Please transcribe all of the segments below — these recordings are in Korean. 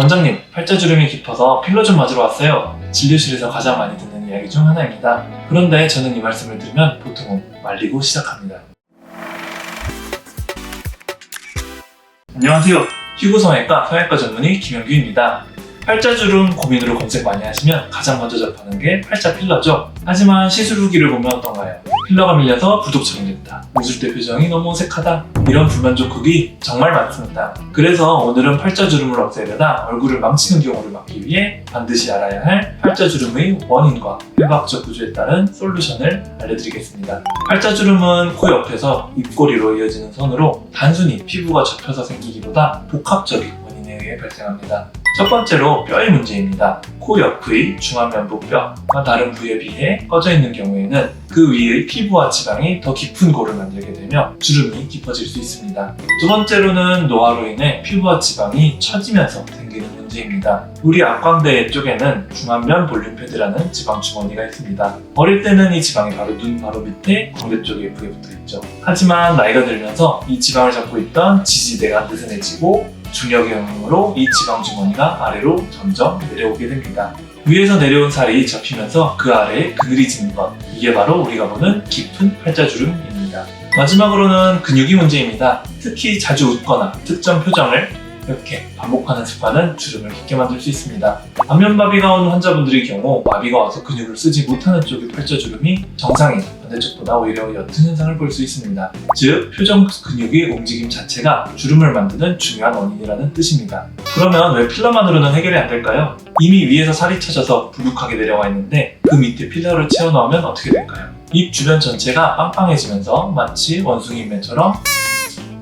원장님, 팔자주름이 깊어서 필러 좀 맞으러 왔어요. 진료실에서 가장 많이 듣는 이야기 중 하나입니다. 그런데 저는 이 말씀을 들으면 보통은 말리고 시작합니다. 안녕하세요. 피부성형외과 성형외과 전문의 김영규입니다. 팔자주름 고민으로 검색 많이 하시면 가장 먼저 접하는 게 팔자 필러죠. 하지만 시술 후기를 보면 어떤가요? 필러가 밀려서 부독처럼 됐다. 웃을 때 표정이 너무 어색하다. 이런 불만족 후기 정말 많습니다. 그래서 오늘은 팔자주름을 없애려다 얼굴을 망치는 경우를 막기 위해 반드시 알아야 할 팔자주름의 원인과 해부학적 구조에 따른 솔루션을 알려드리겠습니다. 팔자주름은 코 옆에서 입꼬리로 이어지는 선으로 단순히 피부가 접혀서 생기기보다 복합적인 원인에 의해 발생합니다. 첫 번째로 뼈의 문제입니다. 코 옆의 중안면부뼈가 다른 부위에 비해 꺼져 있는 경우에는 그 위의 피부와 지방이 더 깊은 골을 만들게 되며 주름이 깊어질 수 있습니다. 두 번째로는 노화로 인해 피부와 지방이 처지면서 생기는 문제입니다. 우리 앞광대 쪽에는 중안면 볼륨 패드라는 지방 주머니가 있습니다. 어릴 때는 이 지방이 바로 눈 바로 밑에 광대 쪽에 예쁘게 붙어 있죠. 하지만 나이가 들면서 이 지방을 잡고 있던 지지대가 느슨해지고 중력의 영향으로 이 지방 주머니가 아래로 점점 내려오게 됩니다. 위에서 내려온 살이 접히면서 그 아래에 그늘이 지는 것, 이게 바로 우리가 보는 깊은 팔자주름입니다. 마지막으로는 근육이 문제입니다. 특히 자주 웃거나 특정 표정을 이렇게 반복하는 습관은 주름을 깊게 만들 수 있습니다. 안면마비가 온 환자분들의 경우 마비가 와서 근육을 쓰지 못하는 쪽의 팔자주름이 정상인 반대쪽보다 오히려 옅은 현상을 볼 수 있습니다. 즉, 표정 근육의 움직임 자체가 주름을 만드는 중요한 원인이라는 뜻입니다. 그러면 왜 필러만으로는 해결이 안 될까요? 이미 위에서 살이 처져서 불룩하게 내려와 있는데 그 밑에 필러를 채워 넣으면 어떻게 될까요? 입 주변 전체가 빵빵해지면서 마치 원숭이 인매처럼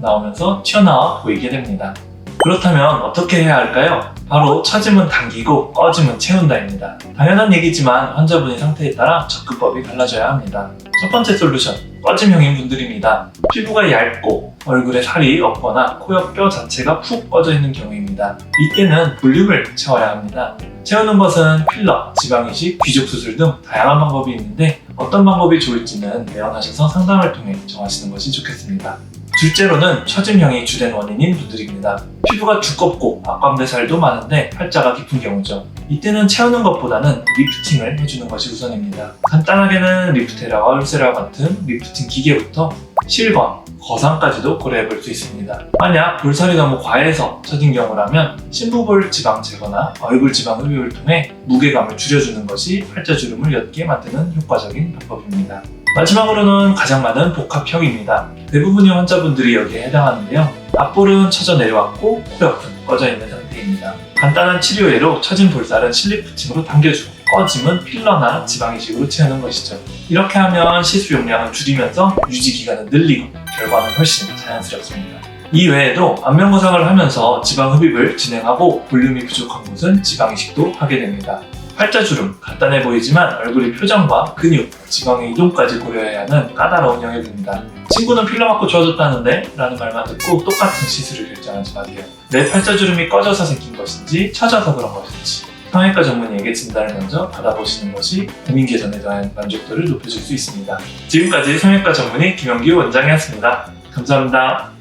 나오면서 튀어나와 보이게 됩니다. 그렇다면 어떻게 해야 할까요? 바로 처짐은 당기고 꺼짐은 채운다입니다. 당연한 얘기지만 환자분의 상태에 따라 접근법이 달라져야 합니다. 첫 번째 솔루션, 꺼짐형인 분들입니다. 피부가 얇고 얼굴에 살이 없거나 코 옆 뼈 자체가 푹 꺼져 있는 경우입니다. 이때는 볼륨을 채워야 합니다. 채우는 것은 필러, 지방이식, 귀족수술 등 다양한 방법이 있는데 어떤 방법이 좋을지는 내원하셔서 상담을 통해 정하시는 것이 좋겠습니다. 둘째로는 처짐형이 주된 원인인 분들입니다. 피부가 두껍고 앞광대 살도 많은데 팔자가 깊은 경우죠. 이때는 채우는 것보다는 리프팅을 해주는 것이 우선입니다. 간단하게는 리프테라와 울세라 같은 리프팅 기계부터 실검, 거상까지도 고려해 볼 수 있습니다. 만약 볼살이 너무 과해서 처진 경우라면 심부볼 지방 제거나 얼굴 지방 흡입을 통해 무게감을 줄여주는 것이 팔자주름을 옅게 만드는 효과적인 방법입니다. 마지막으로는 가장 많은 복합형입니다. 대부분의 환자분들이 여기에 해당하는데요. 앞볼은 처져 내려왔고 코 옆은 꺼져 있는 상태입니다. 간단한 치료 예로 처진 볼살은 실리프팅으로 당겨주고 꺼짐은 필러나 지방이식으로 채우는 것이죠. 이렇게 하면 시술 용량을 줄이면서 유지 기간을 늘리고 결과는 훨씬 자연스럽습니다. 이 외에도 안면 거상을 하면서 지방 흡입을 진행하고 볼륨이 부족한 곳은 지방이식도 하게 됩니다. 팔자주름, 간단해 보이지만 얼굴의 표정과 근육, 지방의 이동까지 고려해야 하는 까다로운 영역입니다. 친구는 필러 맞고 좋아졌다는데? 라는 말만 듣고 똑같은 시술을 결정하지 마세요. 내 팔자주름이 꺼져서 생긴 것인지 처져서 그런 것인지 성형외과 전문의에게 진단을 먼저 받아보시는 것이 고민 개선에 대한 만족도를 높여줄 수 있습니다. 지금까지 성형외과 전문의 김영규 원장이었습니다. 감사합니다.